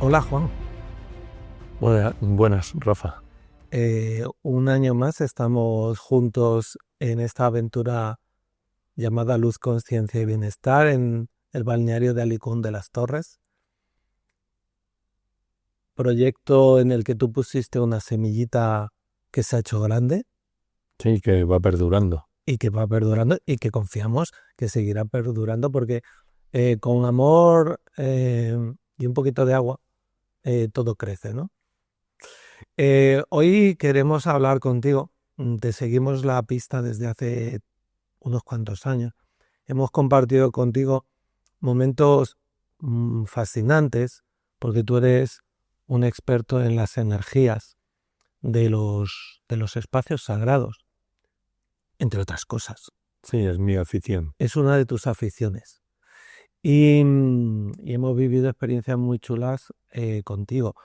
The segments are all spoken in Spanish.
Hola Juan, Buenas, Rafa. un año más estamos juntos en esta aventura llamada Luz, Conciencia y Bienestar en el balneario de Alicún de las Torres, proyecto en el que tú pusiste una semillita que se ha hecho grande Sí, que va perdurando. y que va perdurando y que confiamos que seguirá perdurando porque con amor y un poquito de agua todo crece, ¿no? Hoy queremos hablar contigo. Te seguimos la pista desde hace unos cuantos años. Hemos compartido contigo momentos fascinantes porque tú eres un experto en las energías de los espacios sagrados, entre otras cosas. Sí, es mi afición. Es una de tus aficiones. Y hemos vivido experiencias muy chulas contigo.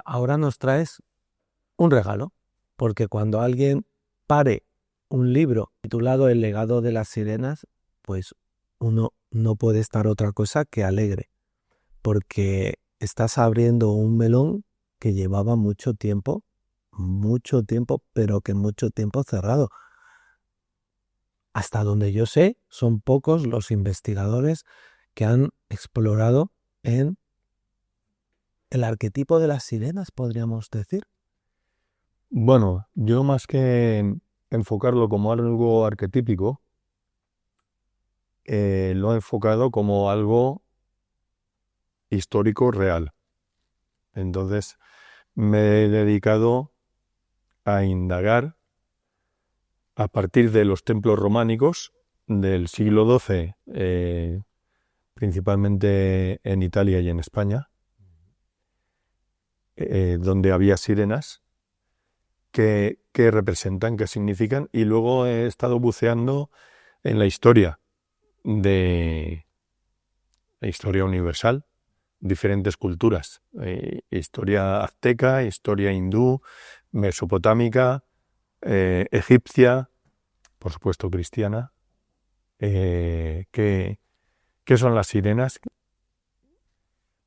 Ahora nos traes un regalo, porque cuando alguien pare un libro titulado El legado de las sirenas, pues uno no puede estar otra cosa que alegre, porque estás abriendo un melón que llevaba mucho tiempo, pero que mucho tiempo cerrado. Hasta donde yo sé, son pocos los investigadores que han explorado en el arquetipo de las sirenas, podríamos decir. Bueno, yo más que enfocarlo como algo arquetípico, lo he enfocado como algo histórico real. Entonces, me he dedicado a indagar a partir de los templos románicos del siglo XII, principalmente en Italia y en España, donde había sirenas. ¿Qué representan, qué significan? Y luego he estado buceando en la historia universal, diferentes culturas, historia azteca, historia hindú, mesopotámica, egipcia, por supuesto cristiana. ¿Qué son las sirenas?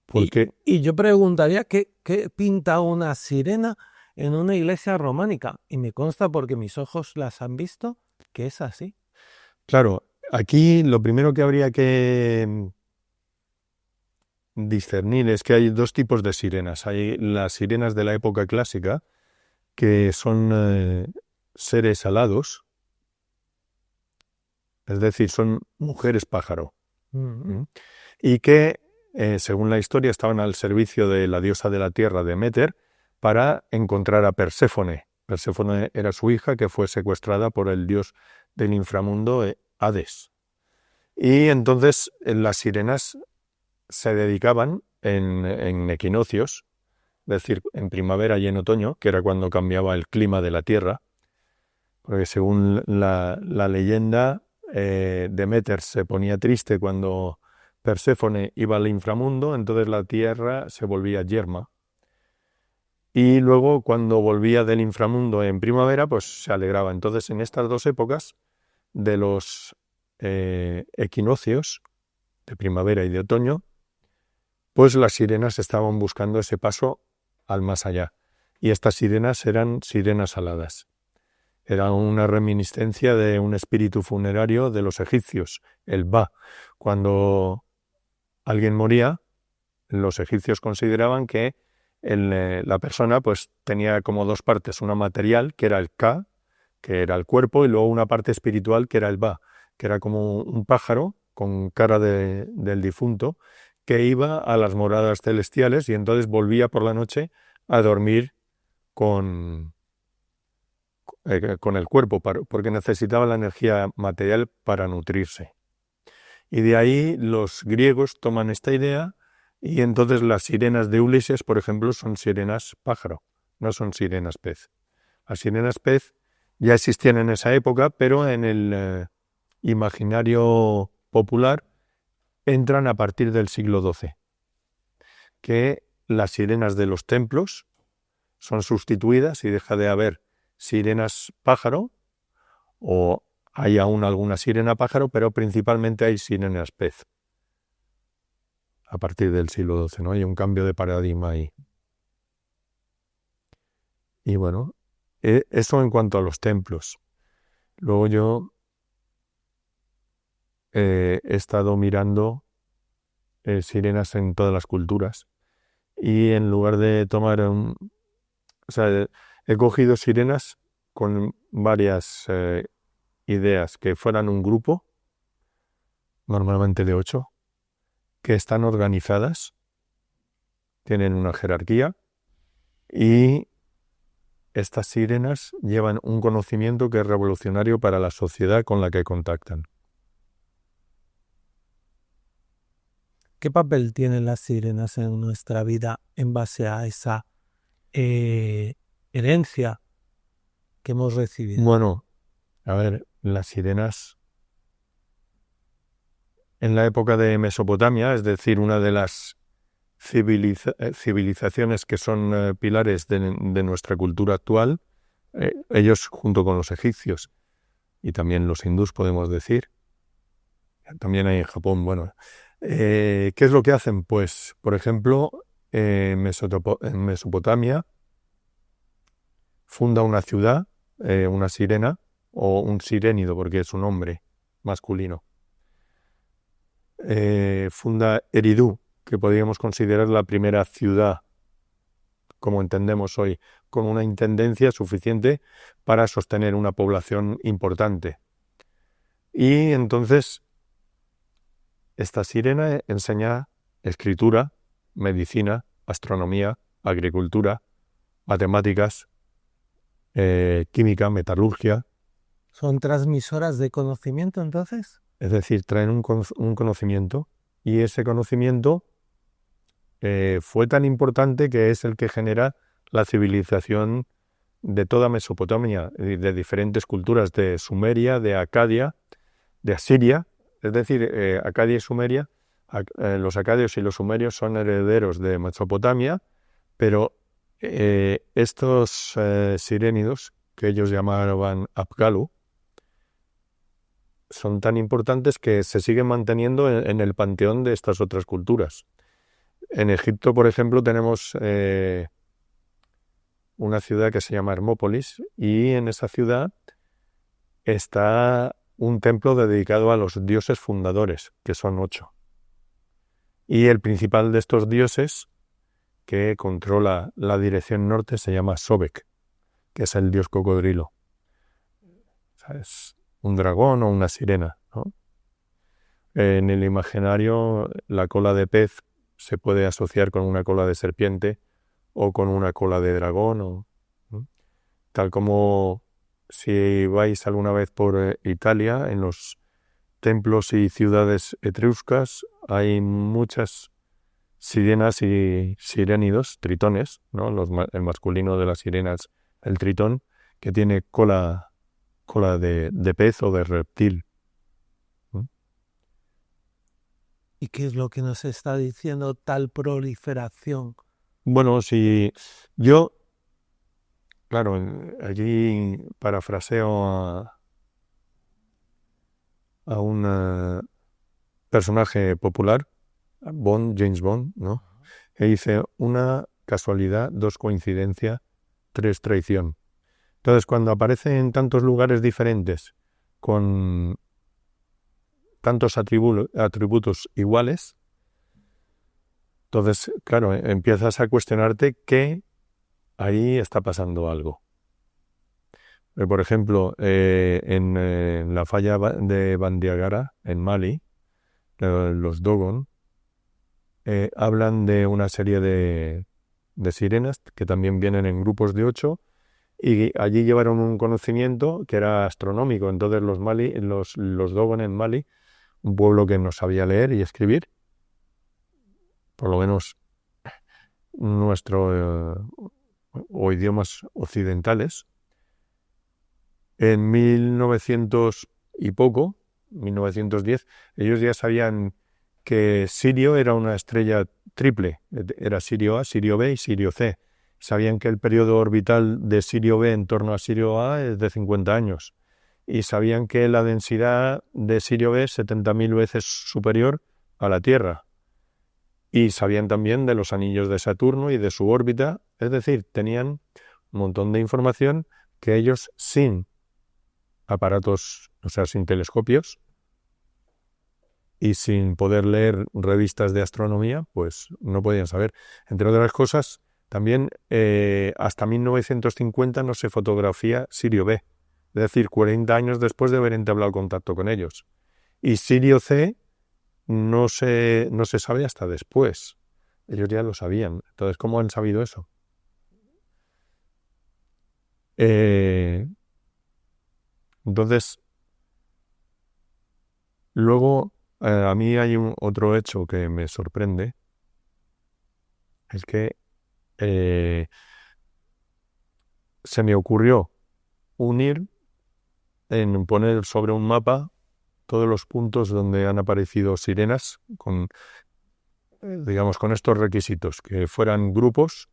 Porque Y yo preguntaría, ¿qué pinta una sirena en una iglesia románica? Y me consta porque mis ojos las han visto, que es así. claro, aquí lo primero que habría que discernir es que hay dos tipos de sirenas. Hay las sirenas de la época clásica, que son seres alados, es decir, son mujeres pájaro, Mm. y que, según la historia, estaban al servicio de la diosa de la tierra, Deméter, para encontrar a Perséfone. Perséfone era su hija, que fue secuestrada por el dios del inframundo, Hades. Y entonces las sirenas se dedicaban en equinoccios, es decir, en primavera y en otoño, que era cuando cambiaba el clima de la tierra, porque según la leyenda, Deméter se ponía triste cuando Perséfone iba al inframundo, entonces la tierra se volvía yerma. Y luego, cuando volvía del inframundo en primavera, pues se alegraba. Entonces, en estas dos épocas de los equinoccios, de primavera y de otoño, pues las sirenas estaban buscando ese paso al más allá. Y estas sirenas eran sirenas aladas. Era una reminiscencia de un espíritu funerario de los egipcios, el Ba. Cuando alguien moría, los egipcios consideraban que la persona pues tenía como dos partes, una material, que era el Ka, que era el cuerpo, y luego una parte espiritual, que era el Ba, que era como un pájaro con cara del difunto, que iba a las moradas celestiales y entonces volvía por la noche a dormir con el cuerpo, porque necesitaba la energía material para nutrirse. Y de ahí los griegos toman esta idea y entonces las sirenas de Ulises, por ejemplo, son sirenas pájaro, no son sirenas pez. Las sirenas pez ya existían en esa época, pero en el imaginario popular entran a partir del siglo XII, que las sirenas de los templos son sustituidas y deja de haber sirenas pájaro, o hay aún alguna sirena pájaro, pero principalmente hay sirenas pez. a partir del siglo XII, ¿no? Hay un cambio de paradigma ahí. Y bueno, eso en cuanto a los templos. Luego yo he estado mirando sirenas en todas las culturas y en lugar de tomar o sea, he cogido sirenas con varias ideas que fueran un grupo, normalmente de 8, que están organizadas, tienen una jerarquía y estas sirenas llevan un conocimiento que es revolucionario para la sociedad con la que contactan. ¿Qué papel tienen las sirenas en nuestra vida en base a esa herencia que hemos recibido? Bueno, a ver, las sirenas en la época de Mesopotamia, es decir, una de las civilizaciones que son pilares de nuestra cultura actual, ellos junto con los egipcios y también los hindús, podemos decir, también hay en Japón, bueno. ¿Qué es lo que hacen? Pues, por ejemplo, en Mesopotamia funda una ciudad, una sirena, o un sirénido, porque es un hombre masculino. Funda Eridu, que podríamos considerar la primera ciudad, como entendemos hoy, con una intendencia suficiente para sostener una población importante. Y entonces esta sirena enseña escritura, medicina, astronomía, agricultura, matemáticas, química, metalurgia. ¿Son transmisoras de conocimiento entonces? Es decir, traen un conocimiento y ese conocimiento fue tan importante que es el que genera la civilización de toda Mesopotamia, de diferentes culturas, de Sumeria, de Acadia, de Asiria. Es decir, Acadia y Sumeria, los acadios y los sumerios son herederos de Mesopotamia, pero estos sirénidos, que ellos llamaban Apgalu, son tan importantes que se siguen manteniendo en el panteón de estas otras culturas. En Egipto, por ejemplo, tenemos una ciudad que se llama Hermópolis y en esa ciudad está un templo dedicado a los dioses fundadores, que son 8. Y el principal de estos dioses, que controla la dirección norte, se llama Sobek, que es el dios cocodrilo. O sea, es un dragón o una sirena, ¿no? En el imaginario, la cola de pez se puede asociar con una cola de serpiente o con una cola de dragón, ¿no? Tal como si vais alguna vez por Italia, en los templos y ciudades etruscas hay muchas sirenas y sirénidos, tritones, ¿no? El masculino de las sirenas, el tritón, que tiene cola de pez o de reptil. ¿Y qué es lo que nos está diciendo tal proliferación? Bueno, si yo, claro, allí parafraseo a un personaje popular, James Bond, ¿no? Que dice: una casualidad, 2 coincidencia, 3 traición. Entonces, cuando aparece en tantos lugares diferentes, con tantos atributos iguales, entonces, claro, empiezas a cuestionarte que ahí está pasando algo. Por ejemplo, en la falla de Bandiagara, en Mali, los Dogon hablan de una serie de sirenas que también vienen en grupos de 8 y allí llevaron un conocimiento que era astronómico. Entonces los Dogon en Mali, un pueblo que no sabía leer y escribir, por lo menos nuestro o idiomas occidentales, en 1900 y poco, 1910, ellos ya sabían que Sirio era una estrella triple, era Sirio A, Sirio B y Sirio C. Sabían que el periodo orbital de Sirio B en torno a Sirio A es de 50 años y sabían que la densidad de Sirio B es 70.000 veces superior a la Tierra. Y sabían también de los anillos de Saturno y de su órbita, es decir, tenían un montón de información que ellos sin aparatos, o sea, sin telescopios y sin poder leer revistas de astronomía, pues no podían saber. Entre otras cosas, también hasta 1950 no se fotografía Sirio B, es decir, 40 años después de haber entablado contacto con ellos. Y Sirio C no se sabe hasta después. Ellos ya lo sabían. Entonces, ¿cómo han sabido eso? Entonces, luego, a mí hay otro hecho que me sorprende, es que se me ocurrió poner sobre un mapa todos los puntos donde han aparecido sirenas con, digamos, con estos requisitos, que fueran grupos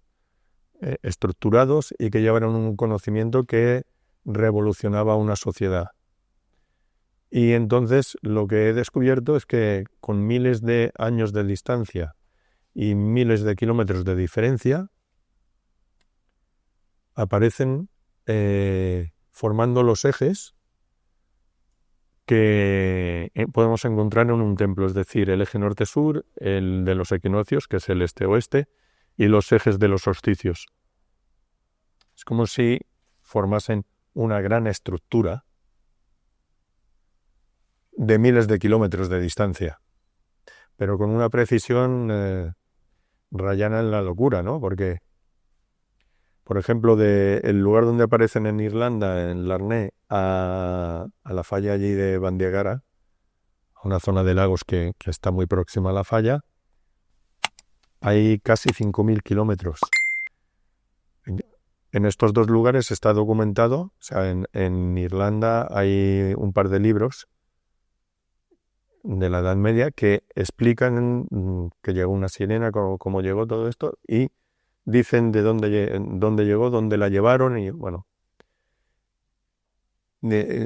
estructurados y que llevaran un conocimiento que revolucionaba una sociedad. Y entonces lo que he descubierto es que con miles de años de distancia y miles de kilómetros de diferencia aparecen formando los ejes que podemos encontrar en un templo, es decir, el eje norte-sur, el de los equinoccios, que es el este-oeste, y los ejes de los solsticios. Es como si formasen una gran estructura de miles de kilómetros de distancia, pero con una precisión rayana en la locura, ¿no? Porque, por ejemplo, el lugar donde aparecen en Irlanda, en Larné, a la falla allí de Bandiagara, a una zona de lagos que está muy próxima a la falla, hay casi 5.000 kilómetros. En estos dos lugares está documentado, o sea, en Irlanda hay un par de libros de la Edad Media que explican que llegó una sirena, cómo llegó todo esto, y dicen de dónde llegó, dónde la llevaron, y bueno.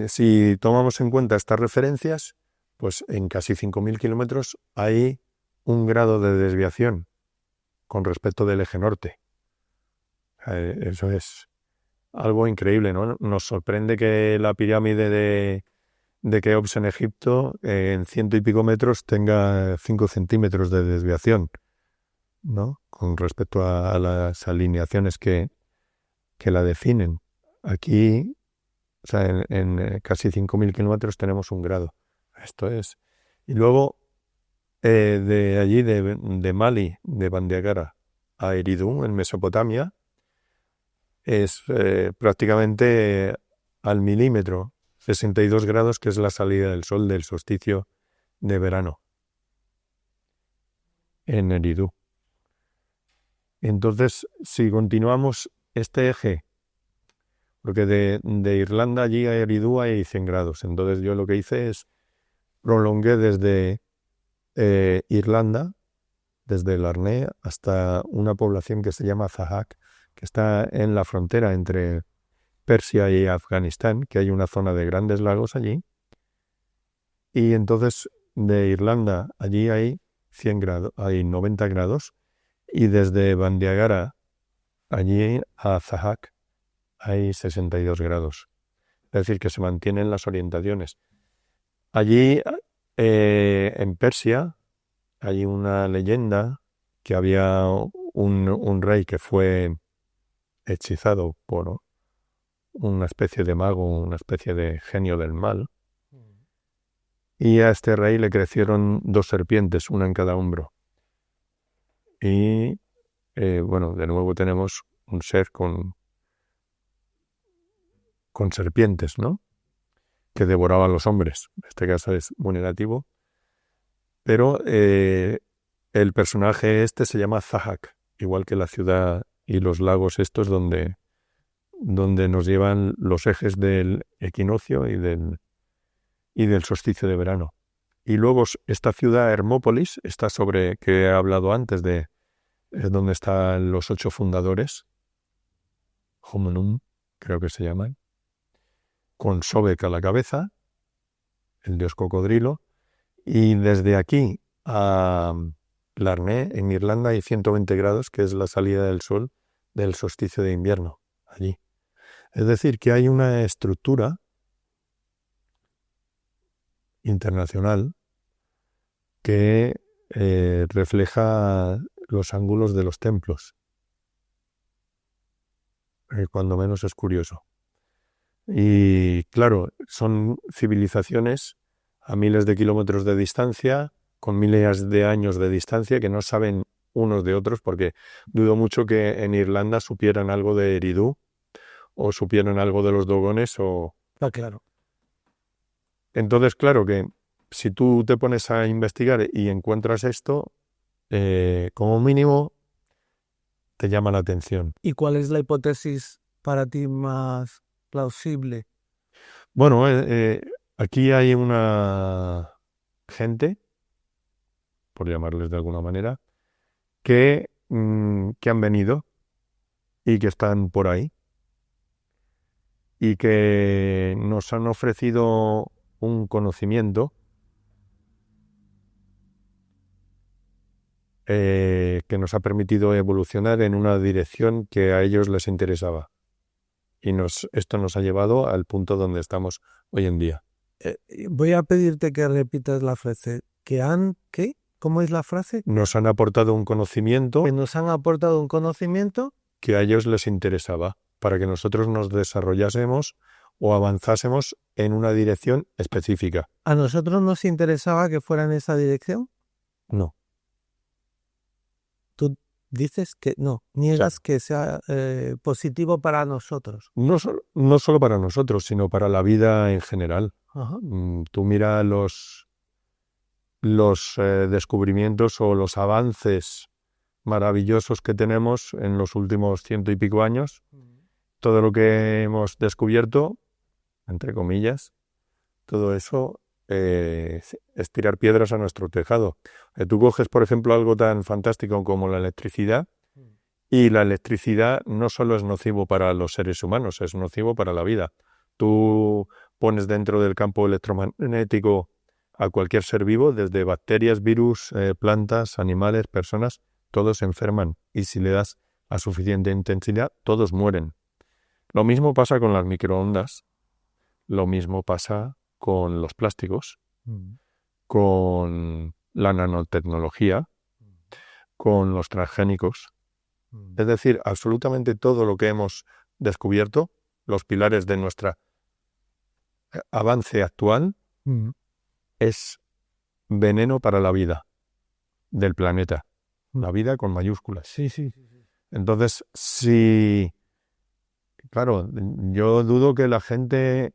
Si tomamos en cuenta estas referencias, pues en casi 5.000 kilómetros hay un grado de desviación con respecto del eje norte. Eso es algo increíble, ¿no? Nos sorprende que la pirámide de Keops en Egipto, en 100 y pico metros, tenga 5 centímetros de desviación, ¿no? Con respecto a las alineaciones que la definen. Aquí, o sea, en casi 5.000 kilómetros tenemos un grado. Esto es. Y luego, de allí, de Mali, de Bandiagara a Eridu, en Mesopotamia, es prácticamente al milímetro, 62 grados, que es la salida del sol del solsticio de verano en Eridu. Entonces, si continuamos este eje, porque de Irlanda allí a Eridu hay 100 grados, entonces yo lo que hice es prolongué desde Irlanda, desde Larné, hasta una población que se llama Zahak, que está en la frontera entre Persia y Afganistán, que hay una zona de grandes lagos allí. Y entonces de Irlanda allí hay 100 grados, hay 90 grados, y desde Bandiagara allí a Zahak hay 62 grados. Es decir, que se mantienen las orientaciones. Allí en Persia hay una leyenda que había un rey que fue hechizado por una especie de mago, una especie de genio del mal, y a este rey le crecieron 2 serpientes, una en cada hombro. Y bueno, de nuevo tenemos un ser con serpientes, ¿no? Que devoraba a los hombres. En este caso es muy negativo. Pero el personaje este se llama Zahak, igual que la ciudad y los lagos estos donde nos llevan los ejes del equinoccio y del solsticio de verano. Y luego esta ciudad Hermópolis, está sobre, que he hablado antes, es donde están los 8 fundadores, Homunum, creo que se llaman, con Sobek a la cabeza, el dios cocodrilo, y desde aquí a Larné, en Irlanda, hay 120 grados, que es la salida del sol del solsticio de invierno allí. Es decir, que hay una estructura internacional que refleja los ángulos de los templos. Cuando menos es curioso. Y claro, son civilizaciones a miles de kilómetros de distancia, con miles de años de distancia, que no saben unos de otros, porque dudo mucho que en Irlanda supieran algo de Eridu, o supieran algo de los dogones, o... Está claro. Entonces, claro que si tú te pones a investigar y encuentras esto, como mínimo te llama la atención. ¿Y cuál es la hipótesis para ti más plausible? Bueno, aquí hay una gente, por llamarles de alguna manera, que han venido y que están por ahí y que nos han ofrecido un conocimiento que nos ha permitido evolucionar en una dirección que a ellos les interesaba. Y esto nos ha llevado al punto donde estamos hoy en día. Voy a pedirte que repitas la frase. ¿Qué? ¿Cómo es la frase? Nos han aportado un conocimiento Que nos han aportado un conocimiento que a ellos les interesaba, para que nosotros nos desarrollásemos o avanzásemos en una dirección específica. ¿A nosotros nos interesaba que fuera en esa dirección? No. Tú dices que no, niegas que sea positivo para nosotros. No solo para nosotros, sino para la vida en general. Ajá. Tú mira los descubrimientos o los avances maravillosos que tenemos en los últimos 100 y pico años. Todo lo que hemos descubierto, entre comillas, todo eso es tirar piedras a nuestro tejado. Tú coges, por ejemplo, algo tan fantástico como la electricidad, y la electricidad no solo es nocivo para los seres humanos, es nocivo para la vida. Tú pones dentro del campo electromagnético a cualquier ser vivo, desde bacterias, virus, plantas, animales, personas, todos se enferman, y si le das a suficiente intensidad, todos mueren. Lo mismo pasa con las microondas, lo mismo pasa con los plásticos, con la nanotecnología, con los transgénicos. Es decir, absolutamente todo lo que hemos descubierto, los pilares de nuestro avance actual, es veneno para la vida del planeta. La vida con mayúsculas. Sí. Entonces, claro, yo dudo que la gente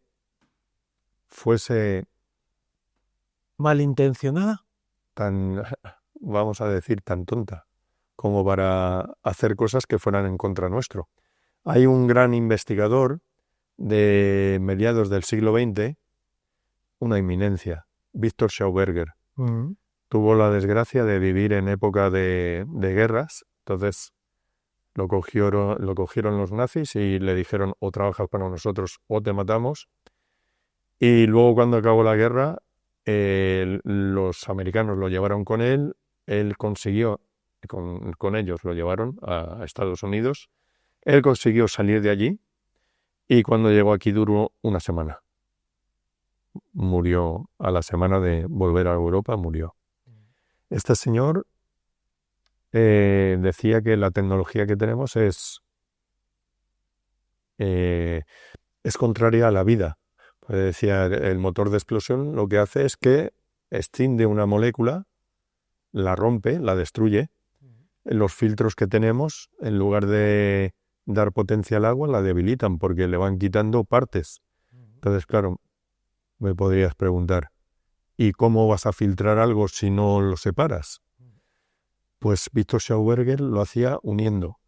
fuese ¿Malintencionada? tan, vamos a decir, tan tonta como para hacer cosas que fueran en contra nuestro. Hay un gran investigador de mediados del siglo XX, una eminencia, Víctor Schauberger. Tuvo la desgracia de vivir en época de guerras, entonces lo cogieron los nazis y le dijeron: o trabajas para nosotros o te matamos. Y luego, cuando acabó la guerra, los americanos lo llevaron con él consiguió, con ellos lo llevaron a Estados Unidos, él consiguió salir de allí, y cuando llegó aquí duró una semana. Murió a la semana de volver a Europa, murió. Este señor decía que la tecnología que tenemos es contraria a la vida. Pues decía, el motor de explosión lo que hace es que extiende una molécula, la rompe, la destruye. Los filtros que tenemos, en lugar de dar potencia al agua, la debilitan porque le van quitando partes. Entonces, claro, me podrías preguntar, ¿y cómo vas a filtrar algo si no lo separas? Pues Víctor Schauberger lo hacía uniendo.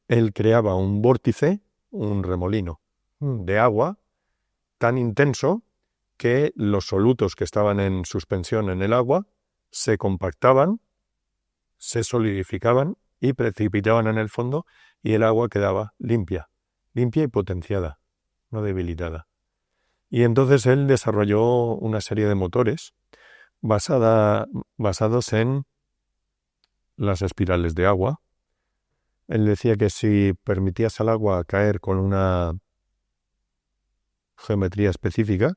Él creaba un vórtice, un remolino de agua tan intenso que los solutos que estaban en suspensión en el agua se compactaban, se solidificaban y precipitaban en el fondo, y el agua quedaba limpia y potenciada, no debilitada. Y entonces él desarrolló una serie de motores basados en las espirales de agua. Él decía que si permitías al agua caer con una geometría específica,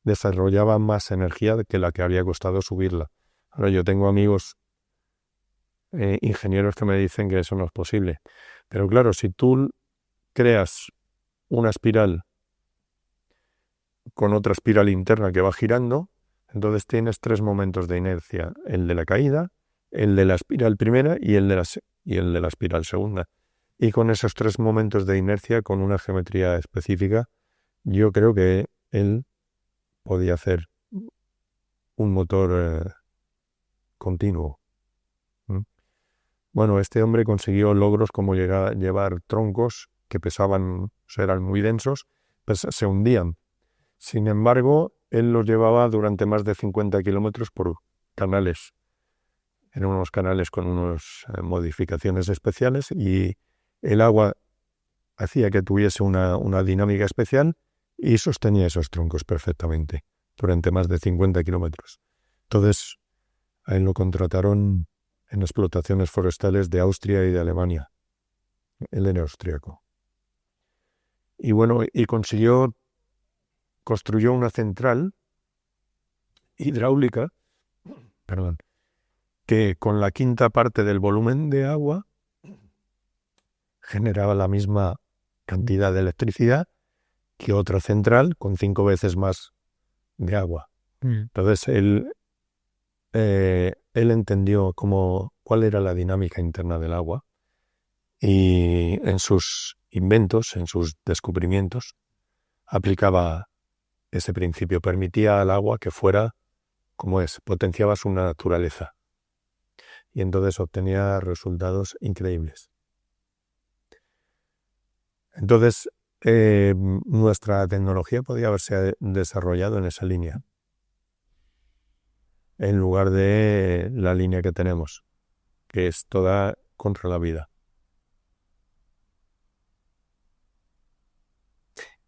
desarrollaba más energía que la que habría costado subirla. Ahora yo tengo amigos ingenieros que me dicen que eso no es posible. Pero claro, si tú creas una espiral con otra espiral interna que va girando, entonces tienes 3 momentos de inercia: el de la caída, el de la espiral primera y el de la espiral segunda. Y con esos 3 momentos de inercia, con una geometría específica, yo creo que él podía hacer un motor continuo. Bueno, este hombre consiguió logros como llevar troncos que pesaban, o sea, eran muy densos, pues se hundían. Sin embargo, él los llevaba durante más de 50 kilómetros por canales. Eran unos canales con unas modificaciones especiales y el agua hacía que tuviese una dinámica especial y sostenía esos troncos perfectamente durante más de 50 kilómetros. Entonces, a él lo contrataron en explotaciones forestales de Austria y de Alemania. Él era austríaco. Y bueno, construyó una central hidráulica, que con la quinta parte del volumen de agua generaba la misma cantidad de electricidad que otra central con 5 veces más de agua. Entonces él entendió cuál era la dinámica interna del agua y en sus inventos, en sus descubrimientos, aplicaba ese principio. Permitía al agua que fuera como es, potenciaba su naturaleza y entonces obtenía resultados increíbles. Entonces, nuestra tecnología podía haberse desarrollado en esa línea, en lugar de la línea que tenemos, que es toda contra la vida.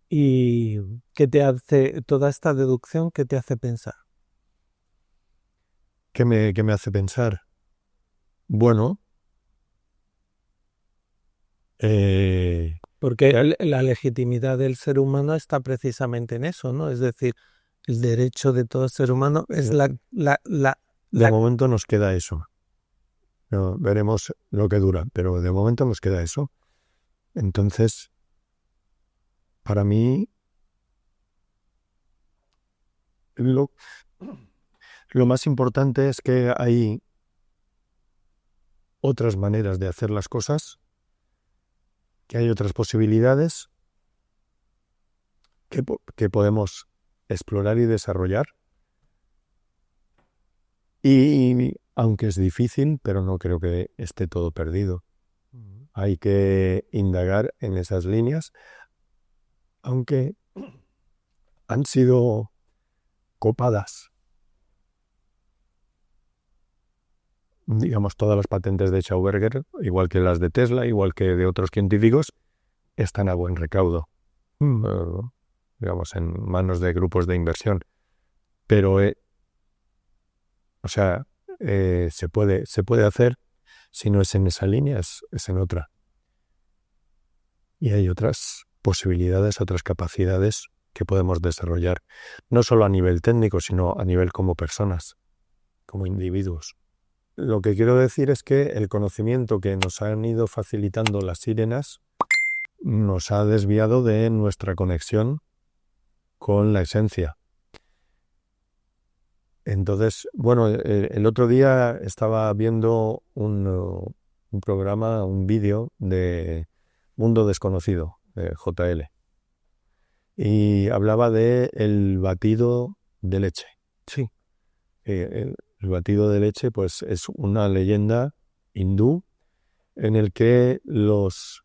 ¿Y qué te hace toda esta deducción? ¿Qué te hace pensar? ¿Qué me hace pensar? Bueno, Porque la legitimidad del ser humano está precisamente en eso, ¿no? Es decir, el derecho de todo ser humano es de momento nos queda eso. No, veremos lo que dura, pero de momento nos queda eso. Entonces, para mí, lo más importante es que hay otras maneras de hacer las cosas, que hay otras posibilidades que podemos explorar y desarrollar. Y aunque es difícil, pero no creo que esté todo perdido. Hay que indagar en esas líneas, aunque han sido copadas. Digamos, todas las patentes de Schauberger, igual que las de Tesla, igual que de otros científicos, están a buen recaudo, digamos, en manos de grupos de inversión. Pero, se puede hacer. Si no es en esa línea, es en otra. Y hay otras posibilidades, otras capacidades que podemos desarrollar, no solo a nivel técnico, sino a nivel como personas, como individuos. Lo que quiero decir es que el conocimiento que nos han ido facilitando las sirenas nos ha desviado de nuestra conexión con la esencia. Entonces, bueno, el otro día estaba viendo un programa, un vídeo de Mundo Desconocido, de JL, y hablaba de el batido de leche. Sí. El batido de leche, pues, es una leyenda hindú en el que los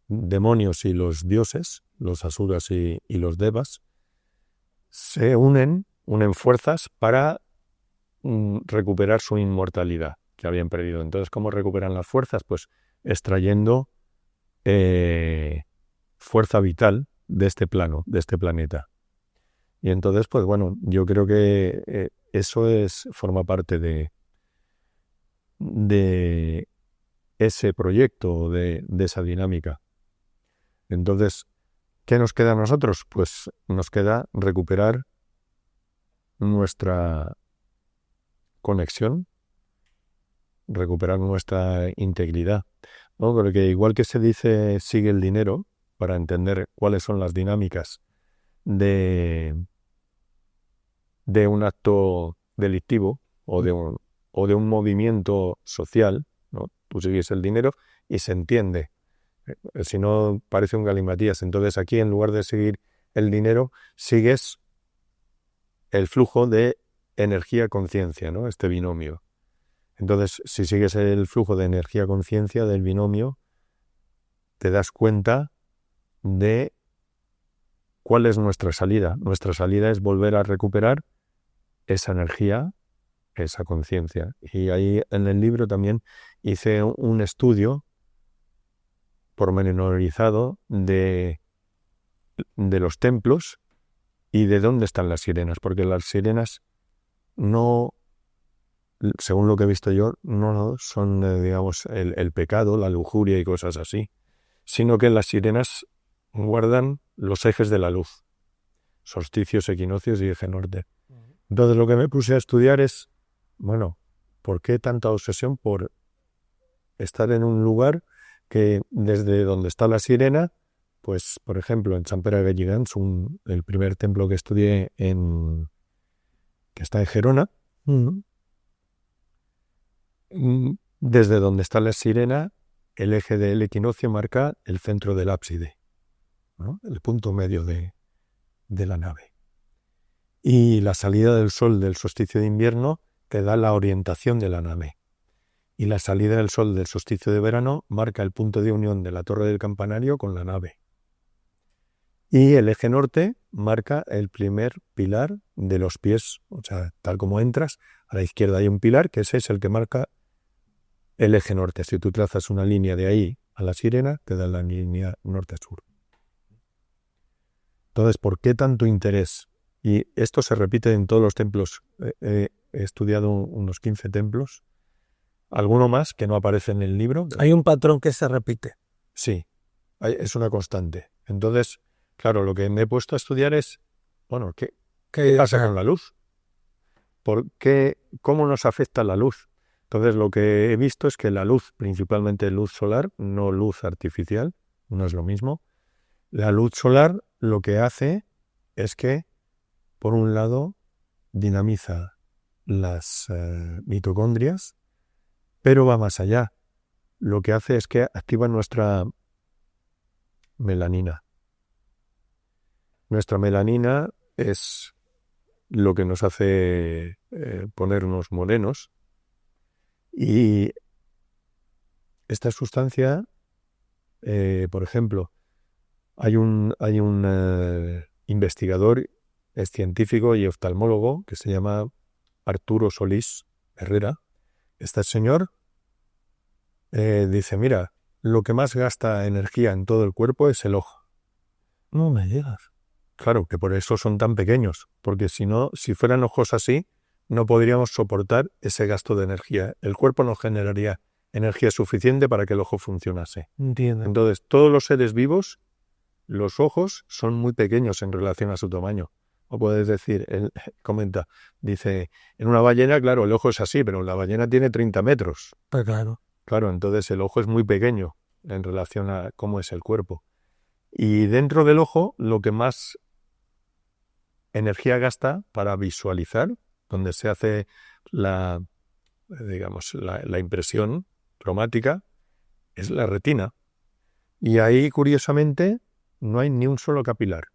demonios y los dioses, los asuras y los devas, se unen fuerzas para recuperar su inmortalidad que habían perdido. Entonces, ¿cómo recuperan las fuerzas? Pues extrayendo fuerza vital de este plano, de este planeta. Y entonces, pues bueno, yo creo que eso forma parte de ese proyecto, de esa dinámica. Entonces, ¿qué nos queda a nosotros? Pues nos queda recuperar nuestra conexión, recuperar nuestra integridad, ¿no? Porque igual que se dice sigue el dinero, para entender cuáles son las dinámicas de un acto delictivo o de un movimiento social, ¿no? Tú sigues el dinero y se entiende. Si no, parece un galimatías. Entonces aquí, en lugar de seguir el dinero, sigues el flujo de energía-conciencia, ¿no? Este binomio. Entonces, si sigues el flujo de energía-conciencia del binomio, te das cuenta de cuál es nuestra salida. Nuestra salida es volver a recuperar esa energía, esa conciencia. Y ahí en el libro también hice un estudio pormenorizado de los templos y de dónde están las sirenas, porque las sirenas no, según lo que he visto yo, no son, digamos, el pecado, la lujuria y cosas así, sino que las sirenas guardan los ejes de la luz, solsticios, equinoccios y eje norte. Entonces lo que me puse a estudiar es, bueno, ¿por qué tanta obsesión por estar en un lugar que desde donde está la sirena, pues por ejemplo en Sant Pere de Lligans, el primer templo que estudié que está en Gerona, desde donde está la sirena, el eje del equinoccio marca el centro del ábside, ¿no? El punto medio de la nave. Y la salida del sol del solsticio de invierno te da la orientación de la nave. Y la salida del sol del solsticio de verano marca el punto de unión de la torre del campanario con la nave. Y el eje norte marca el primer pilar de los pies, o sea, tal como entras, a la izquierda hay un pilar, que ese es el que marca el eje norte. Si tú trazas una línea de ahí a la sirena, te da la línea norte-sur. Entonces, ¿por qué tanto interés? Y esto se repite en todos los templos. He estudiado unos 15 templos. Alguno más que no aparece en el libro. Hay un patrón que se repite. Sí, es una constante. Entonces, claro, lo que me he puesto a estudiar es, bueno, ¿qué pasa con la luz? ¿Cómo nos afecta la luz? Entonces, lo que he visto es que la luz, principalmente luz solar, no luz artificial, no es lo mismo. La luz solar lo que hace es que, por un lado, dinamiza las mitocondrias, pero va más allá. Lo que hace es que activa nuestra melanina. Nuestra melanina es lo que nos hace ponernos morenos, y esta sustancia, por ejemplo, hay un investigador, es científico y oftalmólogo, que se llama Arturo Solís Herrera. Este señor dice, mira, lo que más gasta energía en todo el cuerpo es el ojo. No me digas. Claro, que por eso son tan pequeños, porque si no, si fueran ojos así, no podríamos soportar ese gasto de energía. El cuerpo no generaría energía suficiente para que el ojo funcionase. Entiendo. Entonces, todos los seres vivos, los ojos son muy pequeños en relación a su tamaño. O puedes decir, él comenta, dice, en una ballena, claro, el ojo es así, pero la ballena tiene 30 metros. Pues claro. Claro, entonces el ojo es muy pequeño en relación a cómo es el cuerpo. Y dentro del ojo, lo que más energía gasta para visualizar, donde se hace la impresión cromática, es la retina. Y ahí, curiosamente, no hay ni un solo capilar.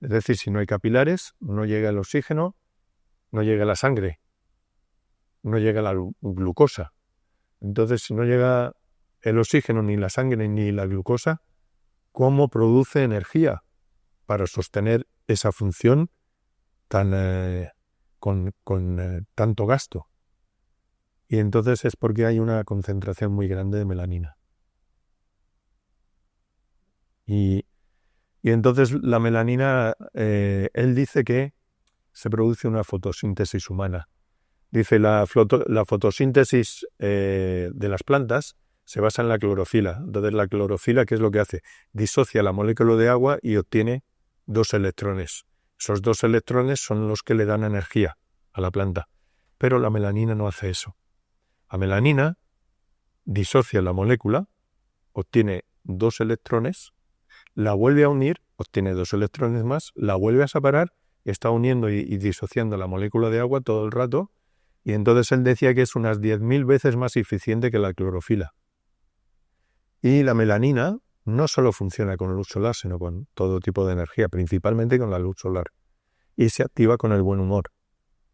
Es decir, si no hay capilares, no llega el oxígeno, no llega la sangre, no llega la glucosa. Entonces, si no llega el oxígeno, ni la sangre, ni la glucosa, ¿cómo produce energía para sostener esa función con tanto gasto? Y entonces es porque hay una concentración muy grande de melanina. Y Y entonces la melanina, él dice que se produce una fotosíntesis humana. Dice la fotosíntesis de las plantas se basa en la clorofila. Entonces la clorofila, ¿qué es lo que hace? Disocia la molécula de agua y obtiene 2 electrones. Esos 2 electrones son los que le dan energía a la planta. Pero la melanina no hace eso. La melanina disocia la molécula, obtiene 2 electrones, la vuelve a unir, obtiene 2 electrones más, la vuelve a separar, está uniendo y disociando la molécula de agua todo el rato, y entonces él decía que es unas 10.000 veces más eficiente que la clorofila. Y la melanina no solo funciona con luz solar, sino con todo tipo de energía, principalmente con la luz solar. Y se activa con el buen humor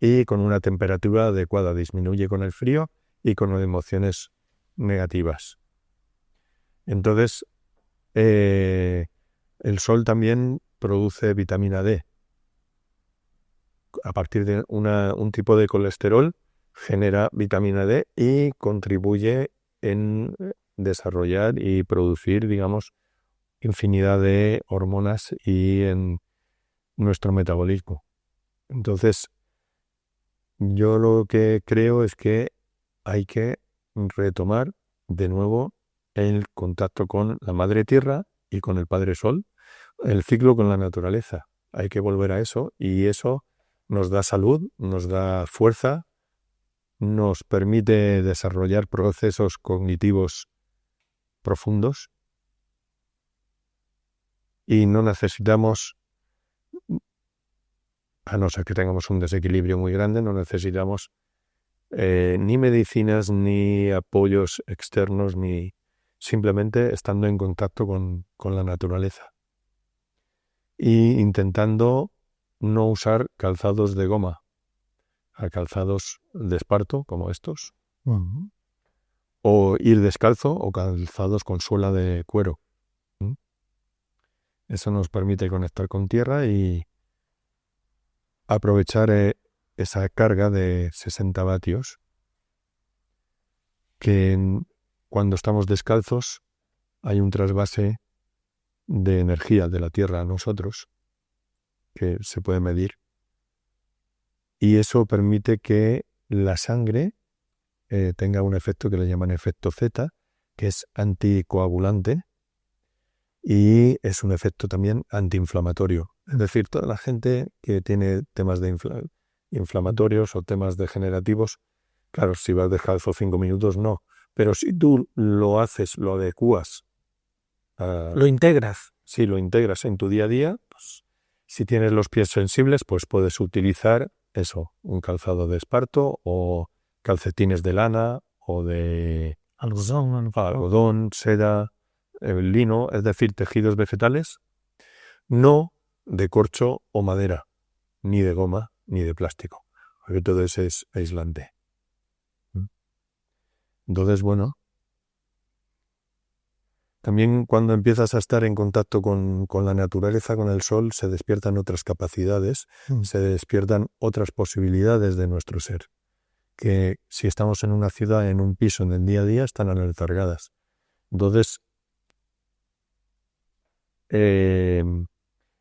y con una temperatura adecuada, disminuye con el frío y con emociones negativas. Entonces, el sol también produce vitamina D. A partir de un tipo de colesterol genera vitamina D y contribuye en desarrollar y producir, digamos, infinidad de hormonas y en nuestro metabolismo. Entonces, yo lo que creo es que hay que retomar de nuevo el contacto con la Madre Tierra y con el Padre Sol, el ciclo con la naturaleza. Hay que volver a eso y eso nos da salud, nos da fuerza, nos permite desarrollar procesos cognitivos profundos y no necesitamos, a no ser que tengamos un desequilibrio muy grande, no necesitamos ni medicinas, ni apoyos externos, ni simplemente estando en contacto con la naturaleza. Y intentando no usar calzados de goma, a calzados de esparto, como estos, o ir descalzo o calzados con suela de cuero. Eso nos permite conectar con tierra y aprovechar esa carga de 60 vatios que cuando estamos descalzos hay un trasvase de energía de la tierra a nosotros que se puede medir y eso permite que la sangre tenga un efecto que le llaman efecto Z, que es anticoagulante y es un efecto también antiinflamatorio. Es decir, toda la gente que tiene temas de inflamatorios o temas degenerativos, claro, si vas descalzo 5 minutos, no. Pero si tú lo haces, lo adecuas. Lo integras. Si lo integras en tu día a día, pues, si tienes los pies sensibles, pues puedes utilizar eso, un calzado de esparto o calcetines de lana o de algodón, seda, lino, es decir, tejidos vegetales, no de corcho o madera, ni de goma, ni de plástico, porque todo eso es aislante. Entonces, bueno, también cuando empiezas a estar en contacto con la naturaleza, con el sol, se despiertan otras capacidades, se despiertan otras posibilidades de nuestro ser, que si estamos en una ciudad, en un piso, en el día a día, están aletargadas. Entonces,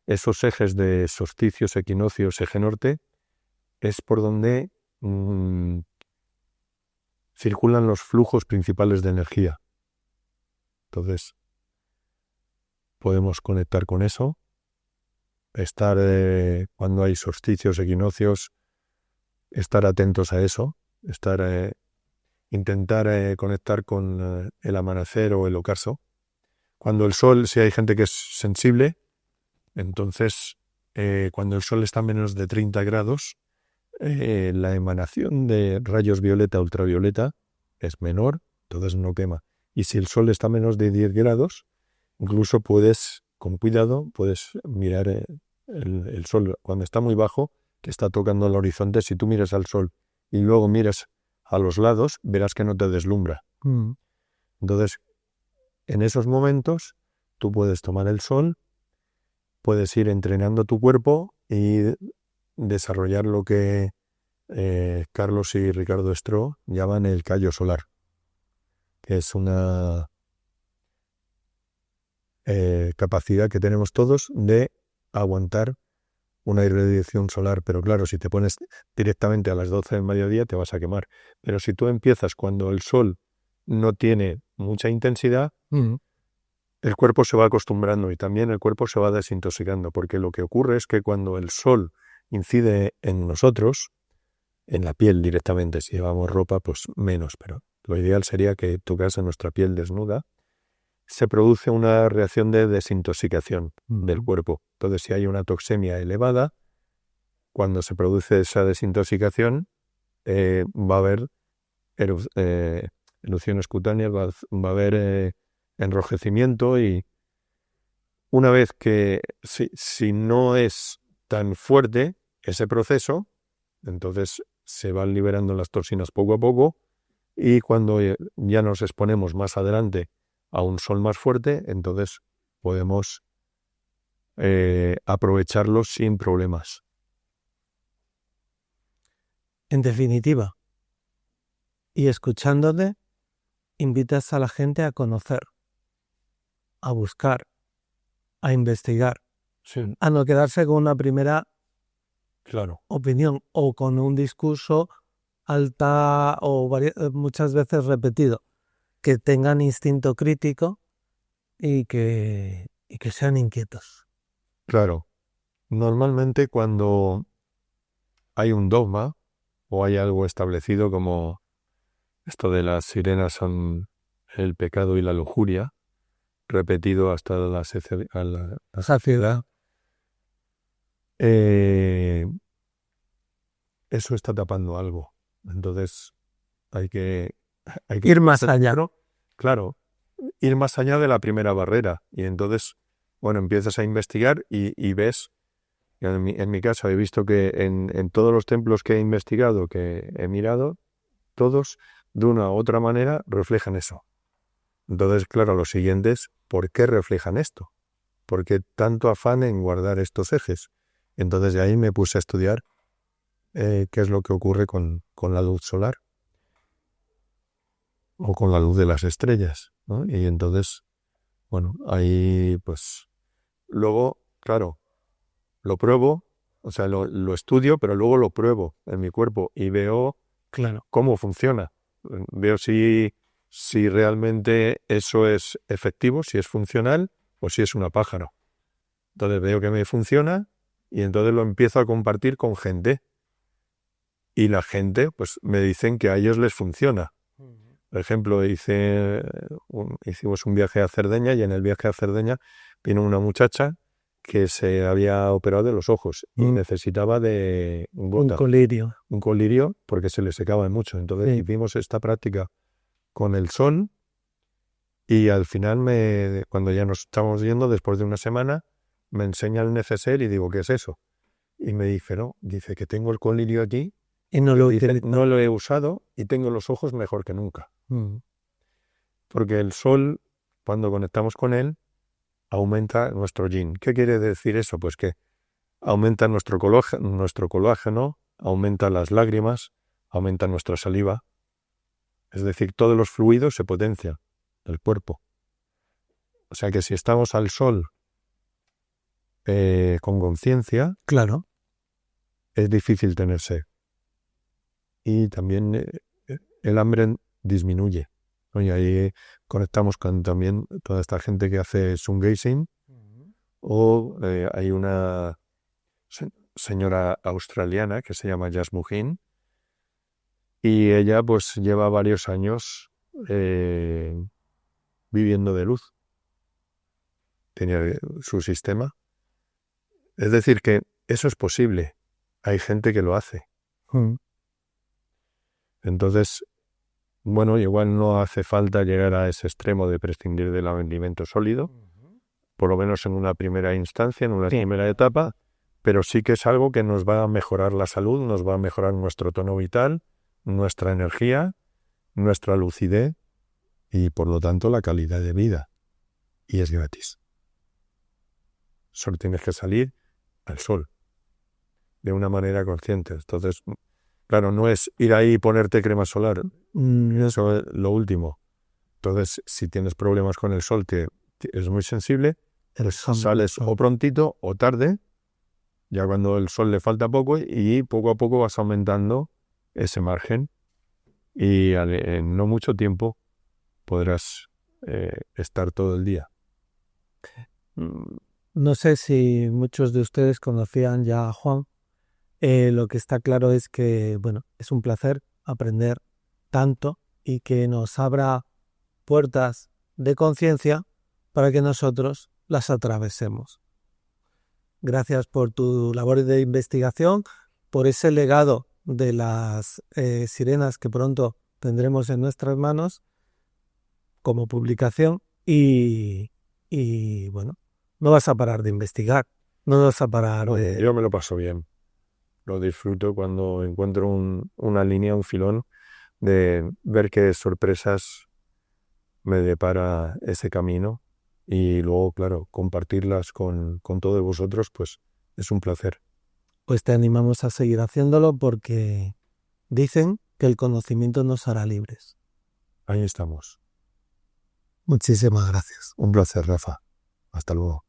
esos ejes de solsticios, equinoccios, eje norte, es por donde circulan los flujos principales de energía. Entonces, podemos conectar con eso, estar cuando hay solsticios, equinoccios, estar atentos a eso, intentar conectar con el amanecer o el ocaso. Cuando el sol, si hay gente que es sensible, entonces cuando el sol está a menos de 30 grados, la emanación de rayos violeta, ultravioleta es menor, entonces no quema. Y si el sol está a menos de 10 grados, incluso puedes, con cuidado, puedes mirar el sol cuando está muy bajo, que está tocando el horizonte. Si tú miras al sol y luego miras a los lados, verás que no te deslumbra. Entonces, en esos momentos, tú puedes tomar el sol, puedes ir entrenando tu cuerpo y desarrollar lo que Carlos y Ricardo Stroh llaman el callo solar, que es una capacidad que tenemos todos de aguantar una irradiación solar. Pero claro, si te pones directamente a las 12 del mediodía te vas a quemar. Pero si tú empiezas cuando el sol no tiene mucha intensidad, el cuerpo se va acostumbrando y también el cuerpo se va desintoxicando, porque lo que ocurre es que cuando el sol incide en nosotros, en la piel directamente, si llevamos ropa, pues menos, pero lo ideal sería que tocase nuestra piel desnuda, se produce una reacción de desintoxicación del cuerpo. Entonces, si hay una toxemia elevada, cuando se produce esa desintoxicación, va a haber erupciones cutáneas, va a haber enrojecimiento, y una vez que, si no es tan fuerte ese proceso, entonces se van liberando las toxinas poco a poco, y cuando ya nos exponemos más adelante a un sol más fuerte, entonces podemos aprovecharlo sin problemas. En definitiva, y escuchándote, invitas a la gente a conocer, a buscar, a investigar, Sí. a no quedarse con una primera Claro. opinión o con un discurso alta o muchas veces repetido, que tengan instinto crítico y que sean inquietos. Claro. Normalmente cuando hay un dogma o hay algo establecido como esto de las sirenas son el pecado y la lujuria, repetido hasta la saciedad, eso está tapando algo. Entonces hay que ir más allá. Claro, ir más allá de la primera barrera. Y entonces, bueno, empiezas a investigar y ves, en mi caso he visto que en todos los templos que he investigado, que he mirado, todos de una u otra manera reflejan eso. Entonces, claro, lo siguiente es, ¿por qué reflejan esto? ¿Por qué tanto afán en guardar estos ejes? Entonces de ahí me puse a estudiar qué es lo que ocurre con la luz solar o con la luz de las estrellas, ¿no? Y entonces, bueno, ahí pues luego, claro, lo pruebo, o sea, lo estudio, pero luego lo pruebo en mi cuerpo y veo cómo funciona. Veo si realmente eso es efectivo, si es funcional o si es una pájaro. Entonces veo que me funciona y entonces lo empiezo a compartir con gente. Y la gente, pues me dicen que a ellos les funciona. Por ejemplo, hicimos un viaje a Cerdeña y en el viaje a Cerdeña vino una muchacha que se había operado de los ojos y necesitaba de un colirio. Un colirio porque se le secaba mucho. Entonces hicimos esta práctica con el sol y al final, cuando ya nos estábamos yendo, después de una semana, me enseña el neceser y digo, ¿qué es eso? Y me dice, no, dice que tengo el colirio aquí y no lo he usado y tengo los ojos mejor que nunca. Porque el sol, cuando conectamos con él, aumenta nuestro yin. ¿Qué quiere decir eso? Pues que aumenta nuestro colágeno, aumenta las lágrimas, aumenta nuestra saliva. Es decir, todos los fluidos se potencian del cuerpo. O sea que si estamos al sol con conciencia, claro, es difícil tener sed. Y también el hambre disminuye. Y ahí conectamos con también toda esta gente que hace sun gazing. O hay una señora australiana que se llama Jasmuheen y ella pues lleva varios años viviendo de luz. Tenía su sistema. Es decir, que eso es posible. Hay gente que lo hace. Entonces, bueno, igual no hace falta llegar a ese extremo de prescindir del alimento sólido, por lo menos en una primera instancia, en una primera etapa, pero sí que es algo que nos va a mejorar la salud, nos va a mejorar nuestro tono vital, nuestra energía, nuestra lucidez y, por lo tanto, la calidad de vida. Y es gratis. Solo tienes que salir al sol de una manera consciente. Entonces, claro, no es ir ahí y ponerte crema solar. Eso es lo último. Entonces, si tienes problemas con el sol, te es muy sensible, El sol. sales o prontito o tarde, ya cuando el sol le falta poco, y poco a poco vas aumentando ese margen y en no mucho tiempo podrás estar todo el día. No sé si muchos de ustedes conocían ya a Juan. Lo que está claro es que, bueno, es un placer aprender tanto y que nos abra puertas de conciencia para que nosotros las atravesemos. Gracias por tu labor de investigación, por ese legado de las sirenas que pronto tendremos en nuestras manos como publicación y bueno, no vas a parar de investigar, no vas a parar de... Yo me lo paso bien, lo disfruto cuando encuentro una línea, un filón, de ver qué sorpresas me depara ese camino y luego, claro, compartirlas con todos vosotros, pues es un placer. Pues te animamos a seguir haciéndolo porque dicen que el conocimiento nos hará libres. Ahí estamos. Muchísimas gracias. Un placer, Rafa. Hasta luego.